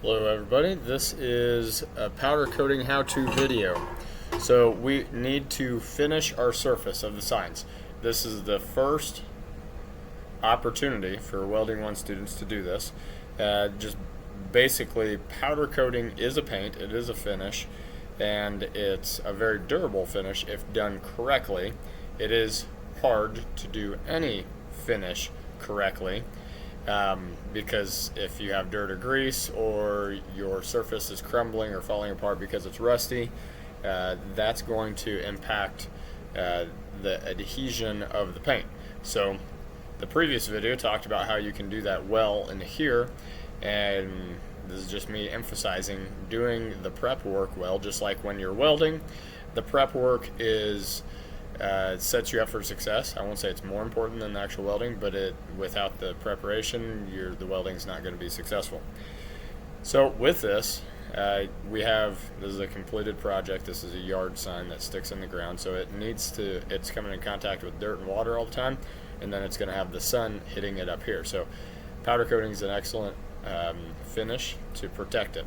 Hello everybody, this is a powder coating how-to video. So we need to finish our surface of the signs. This is the first opportunity for Welding 1 students to do this. Just basically, powder coating is a paint, it is a finish, and it's a very durable finish if done correctly. It is hard to do any finish correctly. Because if you have dirt or grease, or your surface is crumbling or falling apart because it's rusty, that's going to impact the adhesion of the paint. So the previous video talked about how you can do that well in here, and this is just me emphasizing doing the prep work well. Just like when you're welding, the prep work is sets you up for success. I won't say it's more important than the actual welding, but without the preparation, the welding is not going to be successful. So with this, this is a completed project. This is a yard sign that sticks in the ground, so it's coming in contact with dirt and water all the time, and then it's going to have the sun hitting it up here. So powder coating is an excellent finish to protect it.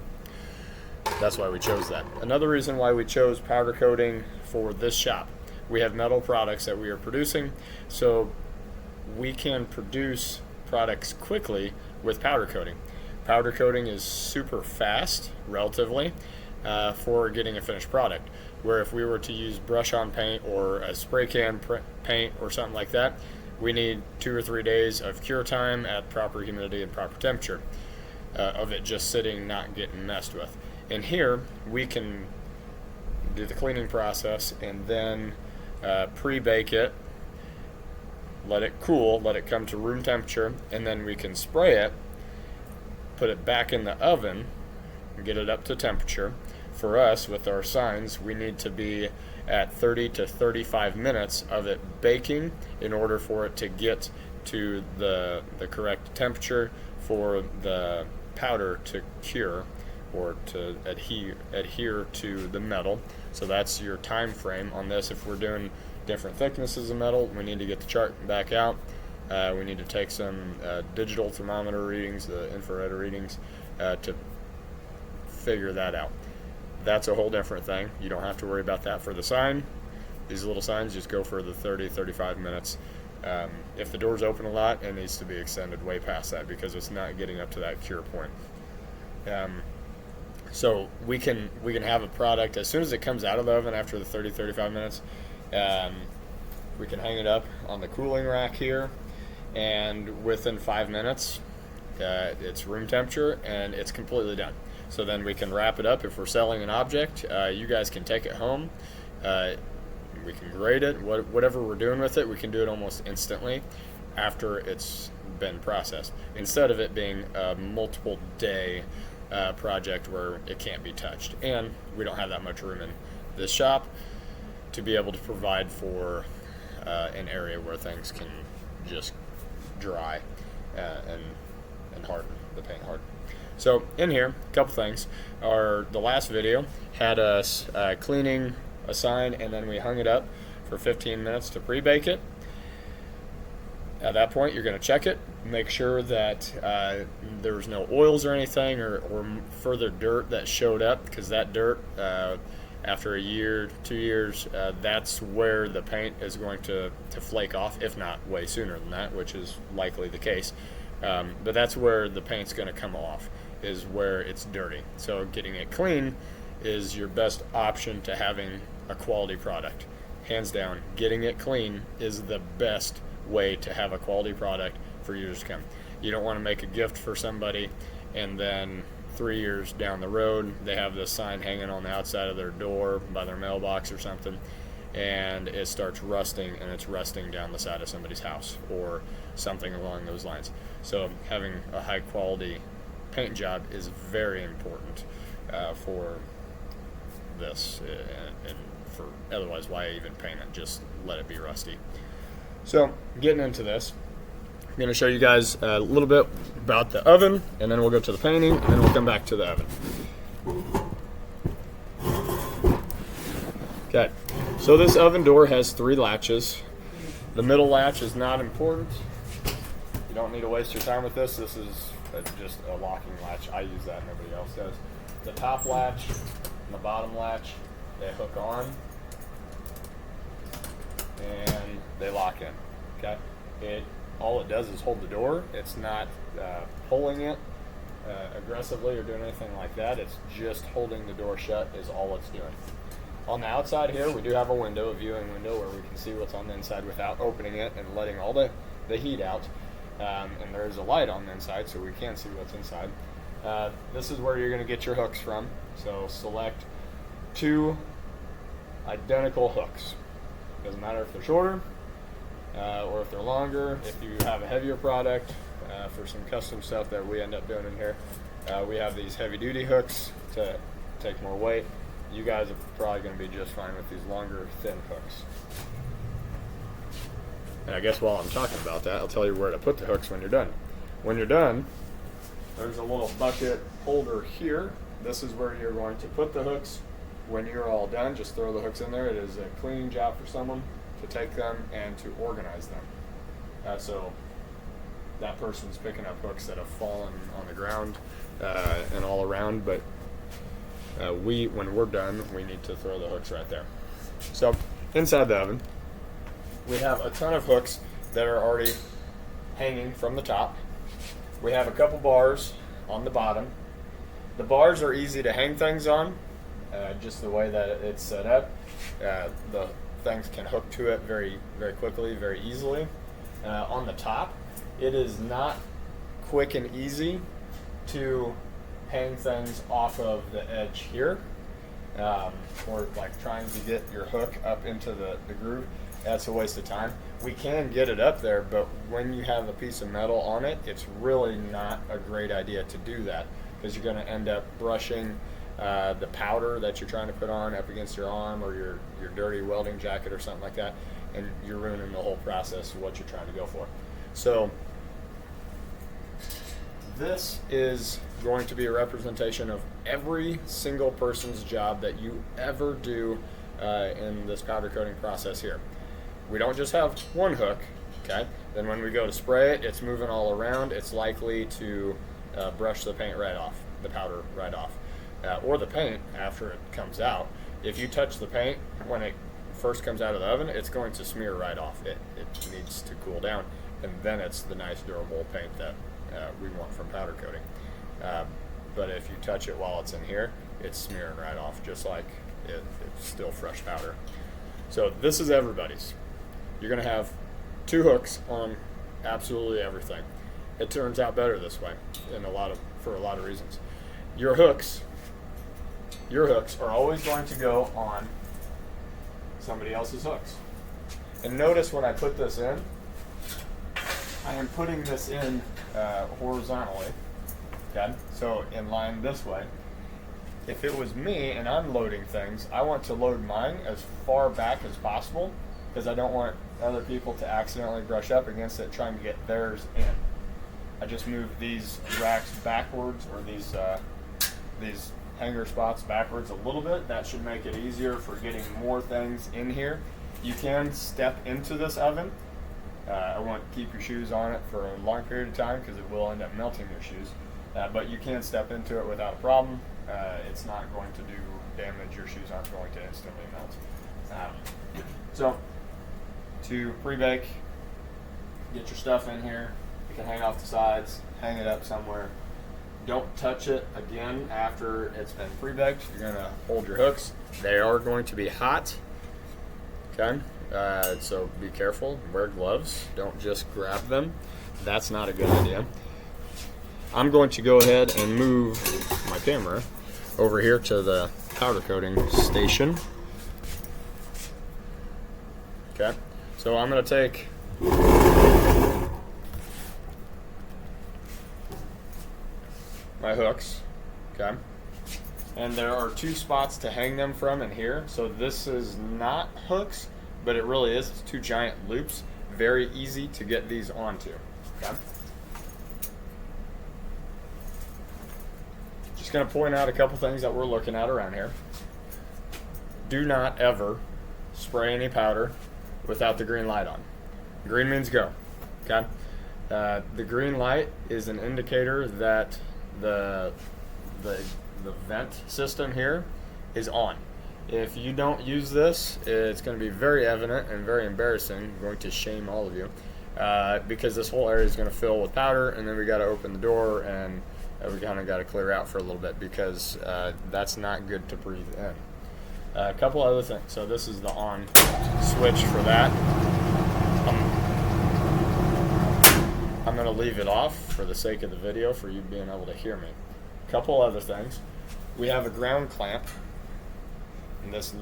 That's why we chose that. Another reason why we chose powder coating for this shop: we have metal products that we are producing, so we can produce products quickly with powder coating. Powder coating is super fast, relatively, for getting a finished product. Where if we were to use brush-on paint or a spray can paint or something like that, we need 2 or 3 days of cure time at proper humidity and proper temperature of it just sitting, not getting messed with. In here, we can do the cleaning process and then pre-bake it, let it cool, let it come to room temperature, and then we can spray it, put it back in the oven, and get it up to temperature. For us, with our signs, we need to be at 30 to 35 minutes of it baking in order for it to get to the correct temperature for the powder to cure or to adhere to the metal. So that's your time frame on this. If we're doing different thicknesses of metal, we need to get the chart back out. We need to take some digital thermometer readings, the infrared readings, to figure that out. That's a whole different thing. You don't have to worry about that for the sign. These little signs just go for the 30-35 minutes. If the door's open a lot, it needs to be extended way past that because it's not getting up to that cure point. So we can have a product as soon as it comes out of the oven after the 30-35 minutes. We can hang it up on the cooling rack here, and within 5 minutes, it's room temperature and it's completely done. So then we can wrap it up. If we're selling an object, you guys can take it home. We can grade it. Whatever we're doing with it, we can do it almost instantly after it's been processed, instead of it being a multiple day project where it can't be touched. And we don't have that much room in this shop to be able to provide for an area where things can just dry and harden, the paint harden. So in here, a couple things. The last video had us cleaning a sign, and then we hung it up for 15 minutes to pre-bake it. At that point, you're going to check it, make sure that there's no oils or anything or further dirt that showed up, because that dirt, after a year, 2 years, that's where the paint is going to flake off, if not way sooner than that, which is likely the case. But that's where the paint's going to come off, is where it's dirty. So getting it clean is your best option to having a quality product. Hands down, getting it clean is the best way to have a quality product for years to come. You don't want to make a gift for somebody and then 3 years down the road they have this sign hanging on the outside of their door by their mailbox or something, and it starts rusting, and it's rusting down the side of somebody's house or something along those lines. So having a high quality paint job is very important for this, and for otherwise, why even paint it? Just let it be rusty. So getting into this, I'm going to show you guys a little bit about the oven, and then we'll go to the painting, and then we'll come back to the oven. Okay, so this oven door has 3 latches. The middle latch is not important. You don't need to waste your time with this. This is just a locking latch. I use that, nobody else does. The top latch and the bottom latch, they hook on and they lock in. Okay, all it does is hold the door. It's not pulling it aggressively or doing anything like that. It's just holding the door shut is all it's doing. On the outside here, we do have a window, a viewing window, where we can see what's on the inside without opening it and letting all the heat out. And there's a light on the inside, so we can see what's inside. This is where you're going to get your hooks from. So select 2 identical hooks. Doesn't matter if they're shorter or if they're longer. If you have a heavier product, for some custom stuff that we end up doing in here, we have these heavy duty hooks to take more weight. You guys are probably going to be just fine with these longer, thin hooks. And I guess while I'm talking about that, I'll tell you where to put the hooks when you're done. When you're done, there's a little bucket holder here. This is where you're going to put the hooks when you're all done. Just throw the hooks in there. It is a cleaning job for someone to take them and to organize them. So that person's picking up hooks that have fallen on the ground and all around, but when we're done, we need to throw the hooks right there. So inside the oven, we have a ton of hooks that are already hanging from the top. We have a couple bars on the bottom. The bars are easy to hang things on, just the way that it's set up. The things can hook to it very, very quickly, very easily. On the top, it is not quick and easy to hang things off of the edge here, or like trying to get your hook up into the groove. That's a waste of time. We can get it up there, but when you have a piece of metal on it, it's really not a great idea to do that, because you're going to end up brushing the powder that you're trying to put on up against your arm or your dirty welding jacket or something like that, and you're ruining the whole process of what you're trying to go for. So this is going to be a representation of every single person's job that you ever do in this powder coating process here. We don't just have one hook, okay? Then when we go to spray it, it's moving all around. It's likely to brush the paint right off, the powder right off, or the paint after it comes out. If you touch the paint when it first comes out of the oven, it's going to smear right off. It needs to cool down, and then it's the nice durable paint that we want from powder coating. But if you touch it while it's in here, it's smearing right off, just like it's still fresh powder. So this is everybody's. You're going to have 2 hooks on absolutely everything. It turns out better this way for a lot of reasons. Your hooks are always going to go on somebody else's hooks. And notice when I put this in, I am putting this in horizontally, okay? So in line this way. If it was me and I'm loading things, I want to load mine as far back as possible, because I don't want other people to accidentally brush up against it trying to get theirs in. I just move these racks backwards, or these hanger spots backwards a little bit. That should make it easier for getting more things in here. You can step into this oven. I won't keep your shoes on it for a long period of time because it will end up melting your shoes. But you can step into it without a problem. It's not going to do damage. Your shoes aren't going to instantly melt. So to pre-bake, get your stuff in here. You can hang off the sides, hang it up somewhere. Don't touch it again after it's been pre-baked. You're going to hold your hooks. They are going to be hot. Okay, so be careful. Wear gloves. Don't just grab them. That's not a good idea. I'm going to go ahead and move my camera over here to the powder coating station. Okay, so I'm going to take my hooks, okay, and there are 2 spots to hang them from in here. So this is not hooks, but it really is. It's 2 giant loops. Very easy to get these onto, okay. Just going to point out a couple things that we're looking at around here. Do not ever spray any powder without the green light on. Green means go, okay. The green light is an indicator that the vent system here is on. If you don't use this, it's going to be very evident and very embarrassing. I'm going to shame all of you because this whole area is going to fill with powder, and then we got to open the door and we kind of got to clear out for a little bit because that's not good to breathe in. A couple other things. So this is the on switch for that. I'm going to leave it off for the sake of the video for you being able to hear me. A couple other things. We have a ground clamp, and this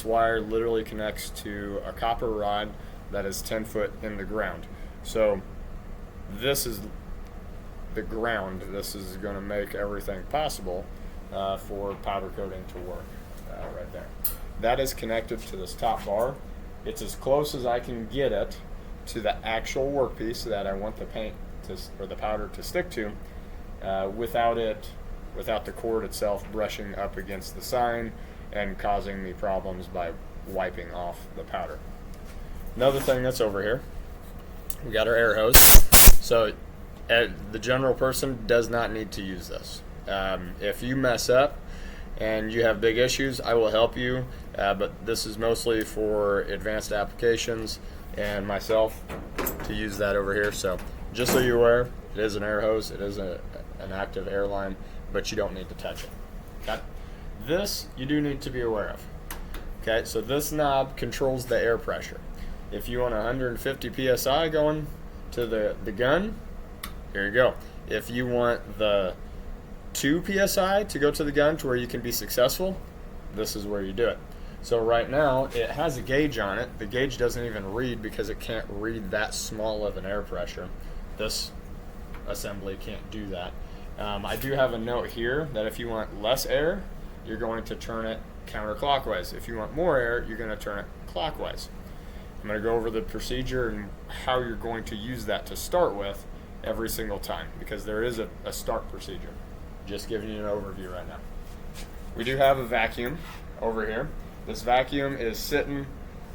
wire literally connects to a copper rod that is 10 foot in the ground. So this is the ground. This is going to make everything possible for powder coating to work right there. That is connected to this top bar. It's as close as I can get it to the actual workpiece that I want the paint or the powder to stick to, without the cord itself brushing up against the sign and causing me problems by wiping off the powder. Another thing that's over here, we got our air hose. So the general person does not need to use this. If you mess up and you have big issues, I will help you, but this is mostly for advanced applications and myself to use that over here. So just so you're aware, it is an air hose, it is an active air line, but you don't need to touch it. Okay? This you do need to be aware of. Okay, so this knob controls the air pressure. If you want 150 psi going to the gun, here you go. If you want the 2 psi to go to the gun to where you can be successful, this is where you do it. So right now it has a gauge on it. The gauge doesn't even read because it can't read that small of an air pressure. This assembly can't do that. I do have a note here that if you want less air, you're going to turn it counterclockwise. If you want more air, you're going to turn it clockwise. I'm going to go over the procedure and how you're going to use that to start with every single time, because there is a start procedure. Just giving you an overview right now. We do have a vacuum over here. This vacuum is sitting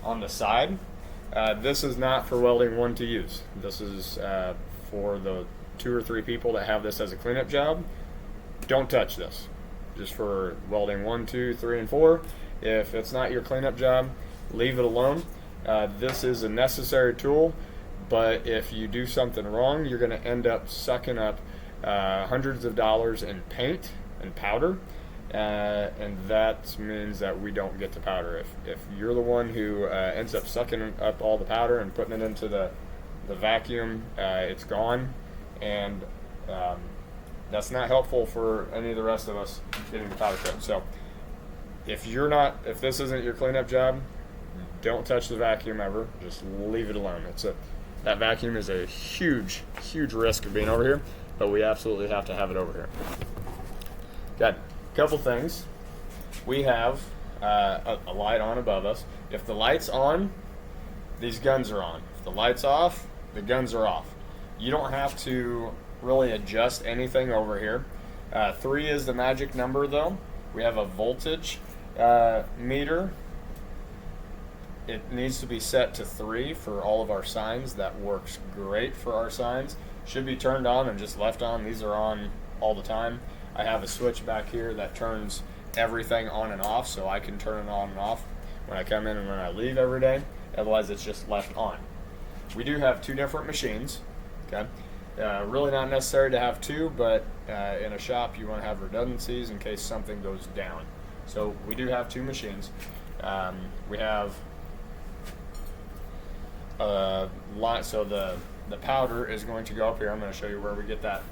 on the side. This is not for welding 1 to use. This is for the 2 or 3 people that have this as a cleanup job. Don't touch this. Just for welding 1, 2, 3, and 4. If it's not your cleanup job, leave it alone. This is a necessary tool, but if you do something wrong, you're going to end up sucking up hundreds of dollars in paint and powder. And that means that we don't get the powder. If you're the one who ends up sucking up all the powder and putting it into the vacuum, it's gone, and that's not helpful for any of the rest of us getting the powder coat. So if this isn't your cleanup job, don't touch the vacuum ever. Just leave it alone. That vacuum is a huge risk of being over here, but we absolutely have to have it over here. Got a couple things. We have a light on above us. If the light's on, these guns are on. If the light's off, the guns are off. You don't have to really adjust anything over here. 3 is the magic number though. We have a voltage meter. It needs to be set to 3 for all of our signs. That works great for our signs. Should be turned on and just left on. These are on all the time. I have a switch back here that turns everything on and off, so I can turn it on and off when I come in and when I leave every day. Otherwise, it's just left on. We do have 2 different machines. Okay, really not necessary to have 2, but in a shop you want to have redundancies in case something goes down. So we do have 2 machines. We have so the powder is going to go up here. I'm going to show you where we get that.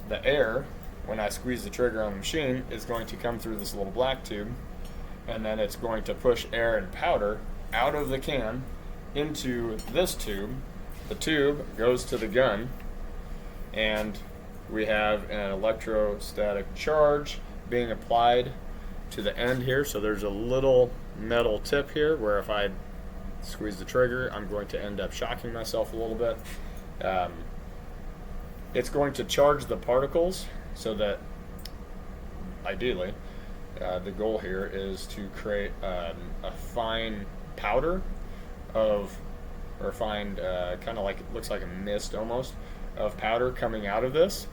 The air, when I squeeze the trigger on the machine, is going to come through this little black tube, and then it's going to push air and powder out of the can into this tube. The tube goes to the gun, and we have an electrostatic charge being applied to the end here. So there's a little metal tip here where if I squeeze the trigger, I'm going to end up shocking myself a little bit. It's going to charge the particles so that ideally the goal here is to create a fine powder or find kind of like, it looks like a mist almost of powder coming out of this.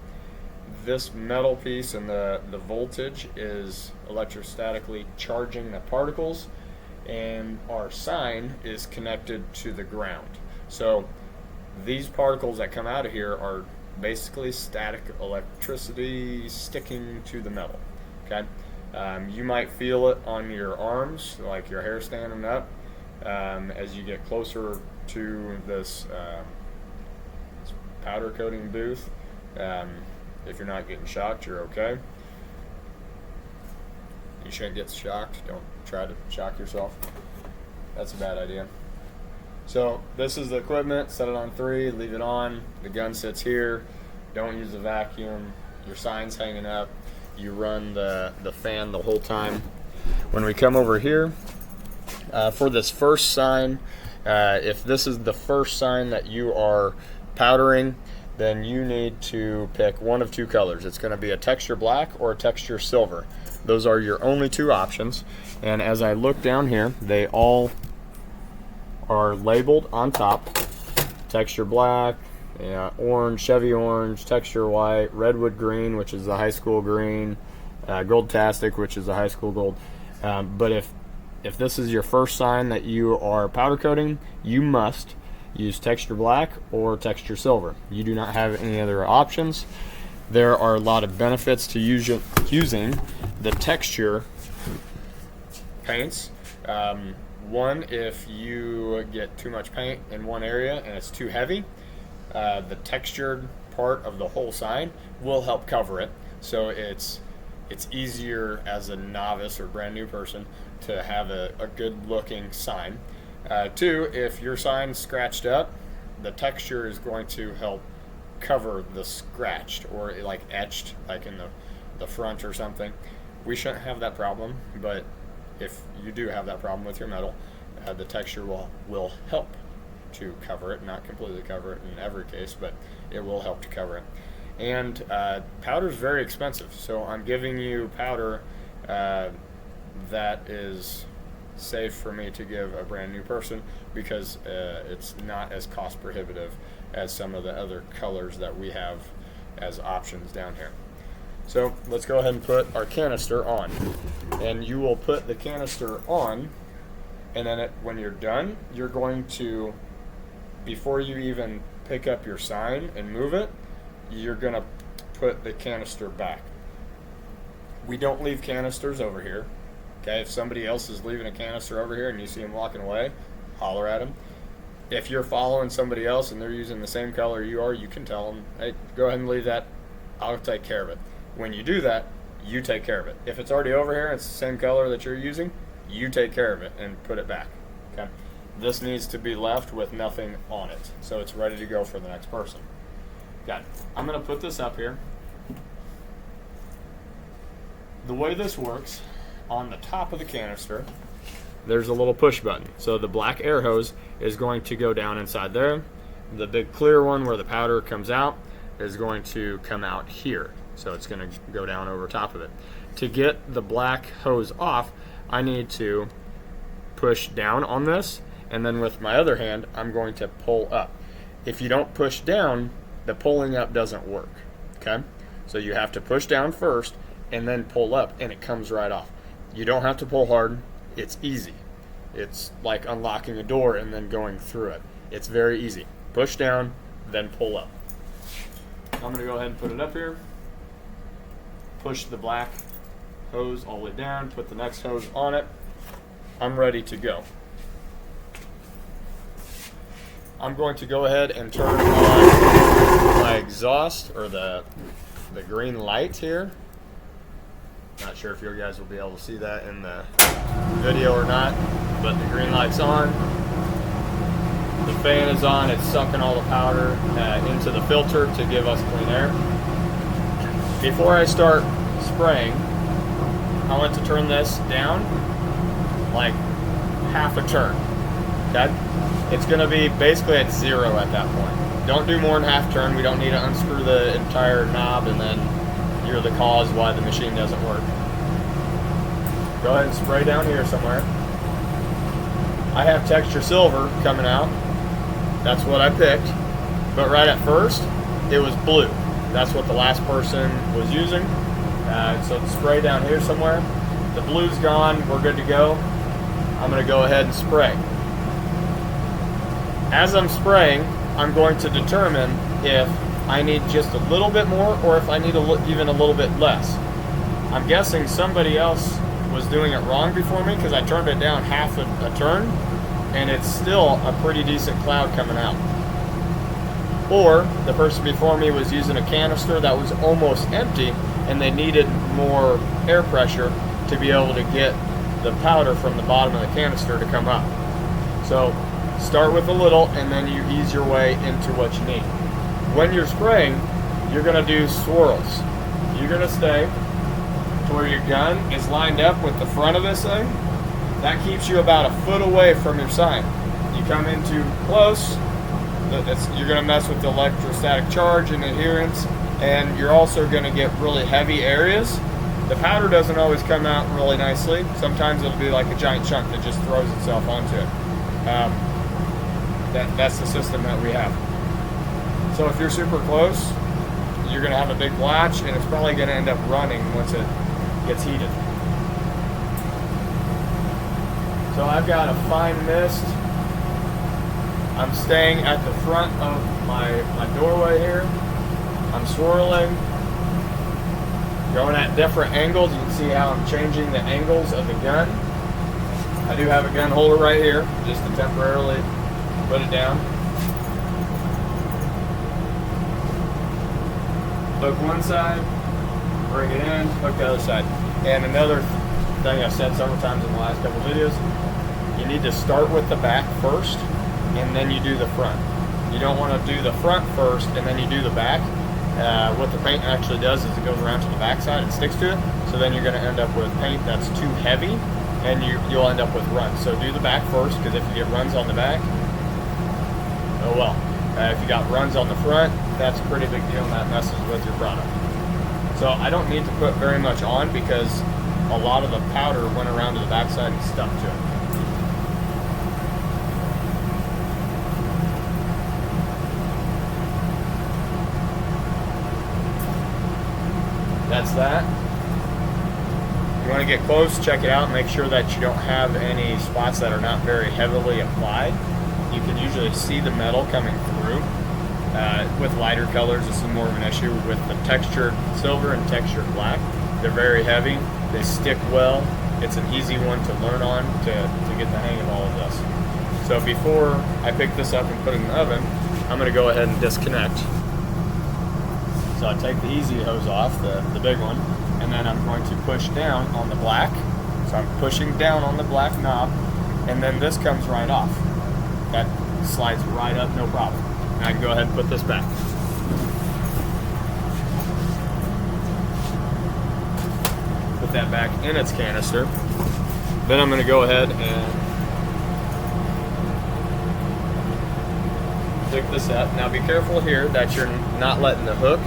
This metal piece and the voltage is electrostatically charging the particles, and our sign is connected to the ground. So these particles that come out of here are basically static electricity sticking to the metal. Okay, you might feel it on your arms, like your hair standing up, as you get closer to this powder coating booth. If you're not getting shocked, you're okay. You shouldn't get shocked. Don't try to shock yourself. That's a bad idea. So this is the equipment. Set it on 3, leave it on. The gun sits here. Don't use the vacuum. Your sign's hanging up. You run the fan the whole time. When we come over here, for this first sign, if this is the first sign that you are powdering, then you need to pick one of 2 colors. It's going to be a texture black or a texture silver. Those are your only 2 options. And as I look down here, they all are labeled on top. Texture black, orange, Chevy orange, texture white, redwood green, which is the high school green, gold-tastic, which is the high school gold. But if this is your first sign that you are powder coating, you must use texture black or texture silver. You do not have any other options. There are a lot of benefits to using the texture paints. One, if you get too much paint in one area and it's too heavy, the textured part of the whole sign will help cover it. So it's easier as a novice or brand new person to have a good looking sign. 2, if your sign's scratched up, the texture is going to help cover the scratched or like etched, like in the front or something. We shouldn't have that problem, but if you do have that problem with your metal, the texture will help to cover it, not completely cover it in every case, but it will help to cover it. And powder is very expensive, so I'm giving you powder that is safe for me to give a brand new person, because it's not as cost prohibitive as some of the other colors that we have as options down here. So let's go ahead and put our canister on, and you will put the canister on, and then when you're done, you're going to, before you even pick up your sign and move it, you're going to put the canister back. We don't leave canisters over here. Okay, if somebody else is leaving a canister over here and you see them walking away, holler at them. If you're following somebody else and they're using the same color you are, you can tell them, hey, go ahead and leave that. I'll take care of it. When you do that, you take care of it. If it's already over here and it's the same color that you're using, you take care of it and put it back. Okay, this needs to be left with nothing on it, so it's ready to go for the next person. Got it. I'm going to put this up here. The way this works, on the top of the canister, there's a little push button. So the black air hose is going to go down inside there. The big clear one where the powder comes out is going to come out here. So it's going to go down over top of it. To get the black hose off, I need to push down on this, and then with my other hand, I'm going to pull up. If you don't push down, the pulling up doesn't work. Okay? So you have to push down first and then pull up, and it comes right off. You don't have to pull hard. It's easy. It's like unlocking a door and then going through it. It's very easy. Push down, then pull up. I'm going to go ahead and put it up here. Push the black hose all the way down. Put the next hose on it. I'm ready to go. I'm going to go ahead and turn on my exhaust, or the green light here. Not sure if you guys will be able to see that in the video or not, but the green light's on. The fan is on. It's sucking all the powder into the filter to give us clean air. Before I start spraying, I want to turn this down like half a turn. Okay? It's going to be basically at 0 at that point. Don't do more than half turn. We don't need to unscrew the entire knob and then you're the cause why the machine doesn't work. Go ahead and spray down here somewhere. I have texture silver coming out. That's what I picked. But right at first, it was blue. That's what the last person was using. So it's spray down here somewhere. The blue's gone, we're good to go. I'm gonna go ahead and spray. As I'm spraying, I'm going to determine if I need just a little bit more or if I need even a little bit less. I'm guessing somebody else was doing it wrong before me because I turned it down half a turn and it's still a pretty decent cloud coming out. Or the person before me was using a canister that was almost empty and they needed more air pressure to be able to get the powder from the bottom of the canister to come up. So start with a little and then you ease your way into what you need. When you're spraying, you're gonna do swirls. You're gonna stay to where your gun is lined up with the front of this thing. That keeps you about a foot away from your sign. You come in too close, you're going to mess with the electrostatic charge and adherence, and you're also going to get really heavy areas. The powder doesn't always come out really nicely. Sometimes it'll be like a giant chunk that just throws itself onto it. That's the system that we have. So if you're super close, you're going to have a big blotch, and it's probably going to end up running once it gets heated. So I've got a fine mist. I'm staying at the front of my doorway here. I'm swirling, going at different angles. You can see how I'm changing the angles of the gun. I do have a gun holder right here, just to temporarily put it down. Hook one side, bring it in, hook the other side. And another thing I've said several times in the last couple videos, you need to start with the back first and then you do the front. You don't want to do the front first and then you do the back. What the paint actually does is it goes around to the back side and sticks to it, so then you're going to end up with paint that's too heavy and you'll end up with runs. So do the back first, because if you get runs on the back, oh well. If you got runs on the front, that's a pretty big deal and that messes with your product. So I don't need to put very much on because a lot of the powder went around to the back side and stuck to it. That's that. You want to get close, check it out, make sure that you don't have any spots that are not very heavily applied. You can usually see the metal coming through. With lighter colors, this is more of an issue. With the textured silver and textured black, they're very heavy, they stick well. It's an easy one to learn on to get the hang of all of this. So before I pick this up and put it in the oven, I'm going to go ahead and disconnect. So I take the easy hose off, the big one, and then I'm going to push down on the black. So I'm pushing down on the black knob, and then this comes right off. That slides right up, no problem. Now I can go ahead and put this back. Put that back in its canister. Then I'm going to go ahead and pick this up. Now be careful here that you're not letting the hook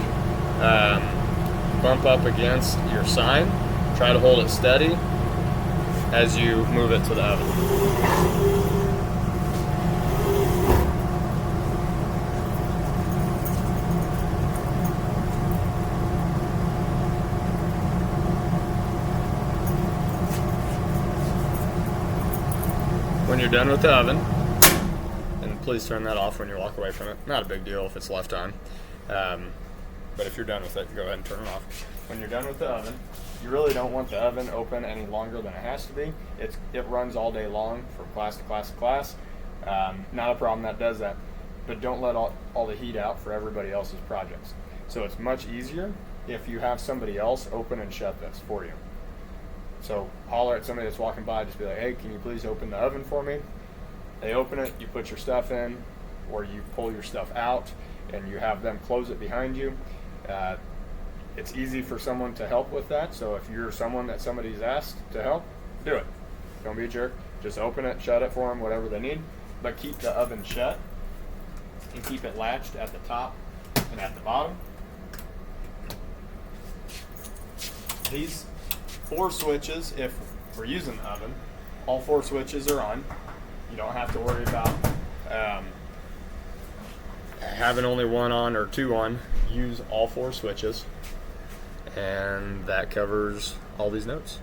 bump up against your sign. Try to hold it steady as you move it to the oven. When you're done with the oven, and please turn that off when you walk away from it. Not a big deal if it's left on. But if you're done with it, go ahead and turn it off. When you're done with the oven, you really don't want the oven open any longer than it has to be. It runs all day long from class to class to class. Not a problem that does that, but don't let all the heat out for everybody else's projects. So it's much easier if you have somebody else open and shut this for you. So holler at somebody that's walking by, just be like, hey, can you please open the oven for me? They open it, you put your stuff in, or you pull your stuff out, and you have them close it behind you. It's easy for someone to help with that, so if you're someone that somebody's asked to help, do it. Don't be a jerk. Just open it, shut it for them, whatever they need, but keep the oven shut and keep it latched at the top and at the bottom. These 4 switches, if we're using the oven, all 4 switches are on. You don't have to worry about having only one on or two on, use all four switches, and that covers all these notes.